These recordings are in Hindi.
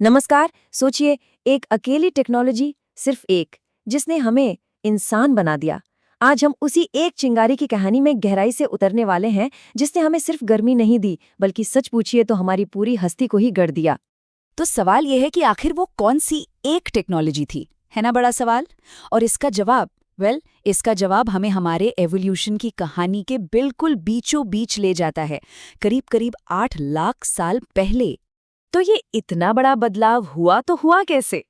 नमस्कार। सोचिए, एक अकेली टेक्नोलॉजी, सिर्फ एक, जिसने हमें इंसान बना दिया। आज हम उसी एक चिंगारी की कहानी में गहराई से उतरने वाले हैं, जिसने हमें सिर्फ गर्मी नहीं दी, बल्कि सच पूछिए तो हमारी पूरी हस्ती को ही गढ़ दिया। तो सवाल यह है कि आखिर वो कौन सी एक टेक्नोलॉजी थी, है ना बड़ा सवाल। और इसका जवाब हमें हमारे एवोल्यूशन की कहानी के बिल्कुल बीचों बीच ले जाता है, करीब करीब 8 लाख साल पहले। तो ये इतना बड़ा बदलाव हुआ तो हुआ कैसे?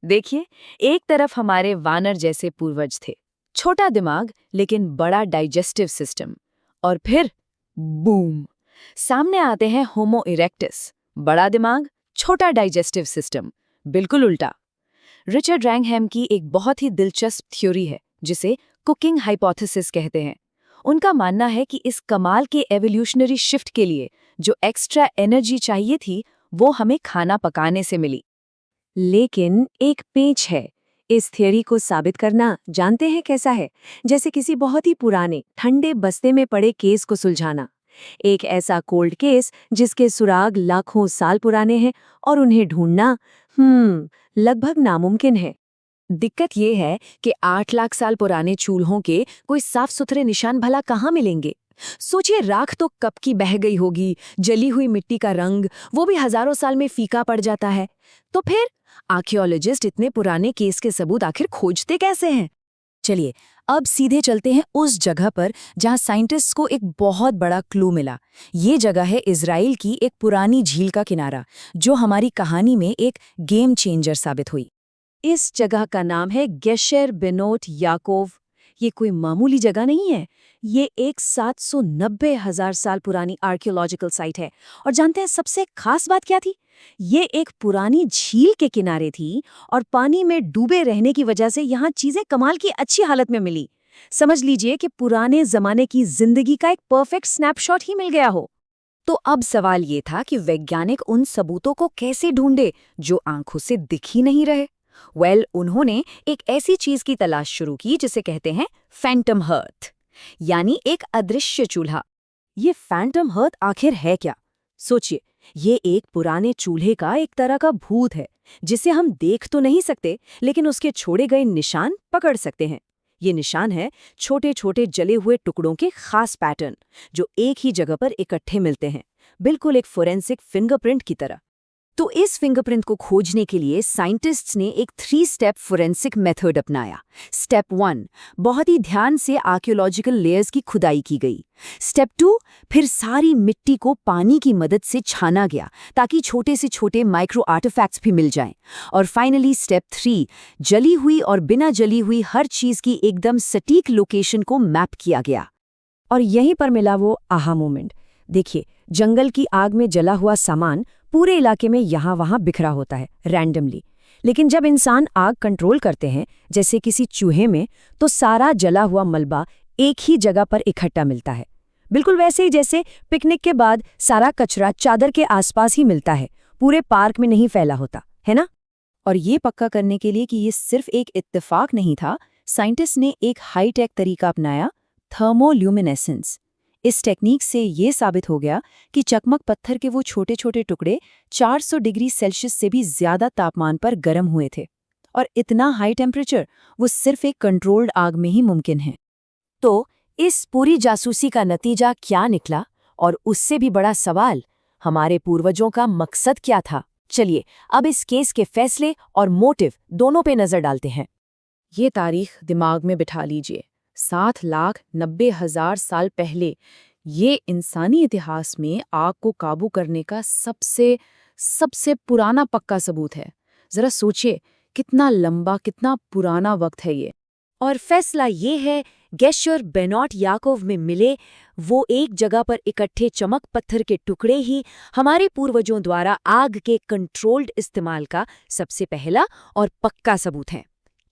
देखिए, एक तरफ हमारे वानर जैसे पूर्वज थे, छोटा दिमाग लेकिन बड़ा डाइजेस्टिव सिस्टम। और फिर बूम, सामने आते हैं होमो इरेक्टस, बड़ा दिमाग, छोटा डाइजेस्टिव सिस्टम। बिल्कुल उल्टा। रिचर्ड रैंगहैम की एक बहुत ही दिलचस्प थ्योरी है, जिसे कुकिंग हाइपोथेसिस कहते हैं। उनका मानना है कि इस कमाल के एवोल्यूशनरी शिफ्ट के लिए जो एक्स्ट्रा एनर्जी चाहिए थी, वो हमें खाना पकाने से मिली। लेकिन एक पेंच है। इस थियरी को साबित करना जानते हैं कैसा है? जैसे किसी बहुत ही पुराने ठंडे बस्ते में पड़े केस को सुलझाना। एक ऐसा कोल्ड केस जिसके सुराग लाखों साल पुराने हैं और उन्हें ढूंढना लगभग नामुमकिन है। दिक्कत ये है कि 8 लाख साल पुराने चूल्हों के कोई साफ सुथरे निशान भला कहाँ मिलेंगे। सोचिए, राख तो कब की बह गई होगी, जली हुई मिट्टी का रंग वो भी हजारों साल में फीका पड़ जाता है। तो फिर आर्कियोलॉजिस्ट इतने पुराने केस के सबूत आखिर खोजते कैसे हैं? चलिए, अब सीधे चलते हैं उस जगह पर जहां साइंटिस्ट्स को एक बहुत बड़ा क्लू मिला। ये जगह है इजराइल की एक पुरानी झील का किनारा, जो हमारी कहानी में एक गेम चेंजर साबित हुई। इस जगह का नाम है गेशर बेनोट याकोव। ये कोई मामूली जगह नहीं है। ये एक 790,000 साल पुरानी आर्कियोलॉजिकल साइट है। और जानते हैं सबसे खास बात क्या थी? ये एक पुरानी झील के किनारे थी और पानी में डूबे रहने की वजह से यहाँ चीजें कमाल की अच्छी हालत में मिली। समझ लीजिए कि पुराने जमाने की जिंदगी का एक परफेक्ट स्नैपशॉट ही मिल गया हो। तो अब सवाल ये था कि वैज्ञानिक उन सबूतों को कैसे ढूंढे जो आंखों से दिख ही नहीं रहे। उन्होंने एक ऐसी चीज की तलाश शुरू की जिसे कहते हैं फैंटम हर्थ, यानी एक अदृश्य चूल्हा। ये फैंटम हर्थ आखिर है क्या? सोचिए, ये एक पुराने चूल्हे का एक तरह का भूत है, जिसे हम देख तो नहीं सकते, लेकिन उसके छोड़े गए निशान पकड़ सकते हैं। ये निशान है छोटे छोटे जले हुए टुकड़ों के खास पैटर्न, जो एक ही जगह पर इकट्ठे मिलते हैं, बिल्कुल एक फोरेंसिक फिंगरप्रिंट की तरह। तो इस फिंगरप्रिंट को खोजने के लिए साइंटिस्ट्स ने एक 3 स्टेप फोरेंसिक मेथड अपनाया। स्टेप 1, बहुत ही ध्यान से आर्कियोलॉजिकल लेयर्स की खुदाई की गई। स्टेप 2, फिर सारी मिट्टी को पानी की मदद से छाना गया ताकि छोटे से छोटे माइक्रो आर्टिफैक्ट्स भी मिल जाएं। और फाइनली स्टेप 3, जली हुई और बिना जली हुई हर चीज की एकदम सटीक लोकेशन को मैप किया गया। और यहीं पर मिला वो आहा मोमेंट। देखिए, जंगल की आग में जला हुआ सामान पूरे इलाके में यहाँ वहाँ बिखरा होता है रैंडमली, लेकिन जब इंसान आग कंट्रोल करते हैं, जैसे किसी चूहे में, तो सारा जला हुआ मलबा एक ही जगह पर इकट्ठा मिलता है। बिल्कुल वैसे ही जैसे पिकनिक के बाद सारा कचरा चादर के आसपास ही मिलता है, पूरे पार्क में नहीं फैला होता, है ना? और ये पक्का करने के लिए कि ये सिर्फ एक इत्तेफाक नहीं था, साइंटिस्ट ने एक हाईटेक तरीका अपनाया, थर्मोल्यूमिनेसेंस। इस टेक्निक से ये साबित हो गया कि चकमक पत्थर के वो छोटे छोटे टुकड़े 400 डिग्री सेल्सियस से भी ज्यादा तापमान पर गर्म हुए थे। और इतना हाई टेम्परेचर वो सिर्फ एक कंट्रोल्ड आग में ही मुमकिन है। तो इस पूरी जासूसी का नतीजा क्या निकला? और उससे भी बड़ा सवाल, हमारे पूर्वजों का मकसद क्या था? चलिए, अब इस केस के फैसले और मोटिव दोनों पे नजर डालते हैं। ये तारीख दिमाग में बिठा लीजिए। 7,90,000 साल पहले ये इंसानी इतिहास में आग को काबू करने का सबसे पुराना पक्का सबूत है। जरा सोचिए, कितना लंबा, कितना पुराना वक्त है ये। और फैसला ये है, गेशर बेनोट याकोव में मिले वो एक जगह पर इकट्ठे चमक पत्थर के टुकड़े ही हमारे पूर्वजों द्वारा आग के कंट्रोल्ड इस्तेमाल का सबसे पहला और पक्का सबूत है।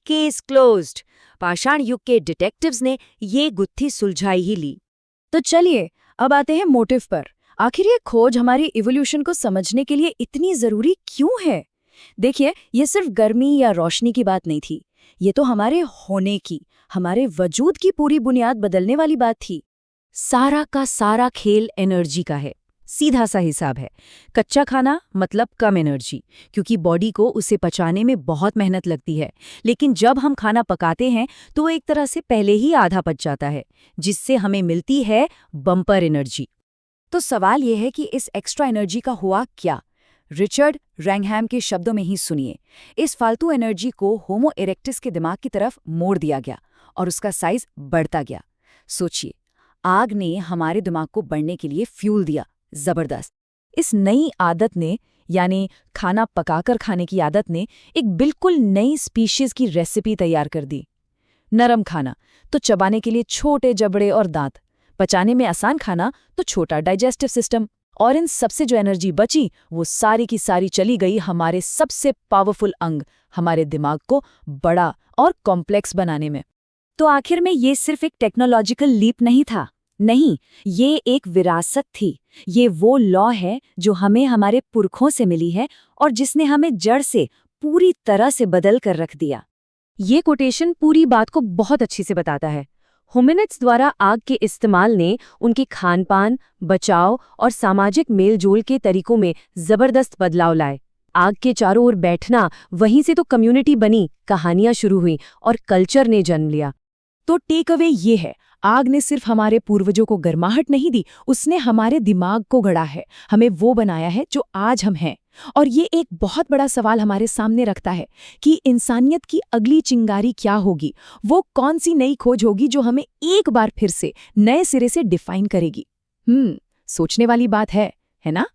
Case closed. पाषाण युग के डिटेक्टिव्स ने ये गुत्थी सुलझाई ही ली। तो चलिए, अब आते हैं मोटिव पर। आखिर ये खोज हमारी इवोल्यूशन को समझने के लिए इतनी जरूरी क्यों है? देखिए, ये सिर्फ गर्मी या रोशनी की बात नहीं थी। ये तो हमारे होने की, हमारे वजूद की पूरी बुनियाद बदलने वाली बात थी। सारा का सारा खेल एनर्जी का है। सीधा सा हिसाब है। कच्चा खाना मतलब कम एनर्जी, क्योंकि बॉडी को उसे पचाने में बहुत मेहनत लगती है। लेकिन जब हम खाना पकाते हैं तो वो एक तरह से पहले ही आधा पच जाता है, जिससे हमें मिलती है बम्पर एनर्जी। तो सवाल यह है कि इस एक्स्ट्रा एनर्जी का हुआ क्या? रिचर्ड रैंगहैम के शब्दों में ही सुनिए। इस फालतू एनर्जी को होमो इरेक्टस के दिमाग की तरफ मोड़ दिया गया और उसका साइज बढ़ता गया। सोचिए, आग ने हमारे दिमाग को बढ़ने के लिए फ्यूल दिया। जबरदस्त। इस नई आदत ने, यानी खाना पकाकर खाने की आदत ने, एक बिल्कुल नई स्पीशीज की रेसिपी तैयार कर दी। नरम खाना तो चबाने के लिए छोटे जबड़े और दांत, पचाने में आसान खाना तो छोटा डाइजेस्टिव सिस्टम, और इन सबसे जो एनर्जी बची वो सारी की सारी चली गई हमारे सबसे पावरफुल अंग, हमारे दिमाग को बड़ा और कॉम्प्लेक्स बनाने में। तो आखिर में ये सिर्फ एक टेक्नोलॉजिकल लीप नहीं था। नहीं, ये एक विरासत थी। ये वो लॉ है जो हमें हमारे पुरखों से मिली है और जिसने हमें जड़ से पूरी तरह से बदल कर रख दिया। ये कोटेशन पूरी बात को बहुत अच्छी से बताता है। होमिनिड्स द्वारा आग के इस्तेमाल ने उनके खानपान, बचाव और सामाजिक मेलजोल के तरीकों में जबरदस्त बदलाव लाए। आग के चारों ओर बैठना, वहीं से तो कम्युनिटी बनी, कहानियां शुरू हुई और कल्चर ने जन्म लिया। तो टेक अवे ये है, आग ने सिर्फ हमारे पूर्वजों को गर्माहट नहीं दी, उसने हमारे दिमाग को गढ़ा है, हमें वो बनाया है जो आज हम हैं। और ये एक बहुत बड़ा सवाल हमारे सामने रखता है कि इंसानियत की अगली चिंगारी क्या होगी, वो कौन सी नई खोज होगी जो हमें एक बार फिर से नए सिरे से डिफाइन करेगी। सोचने वाली बात है ना?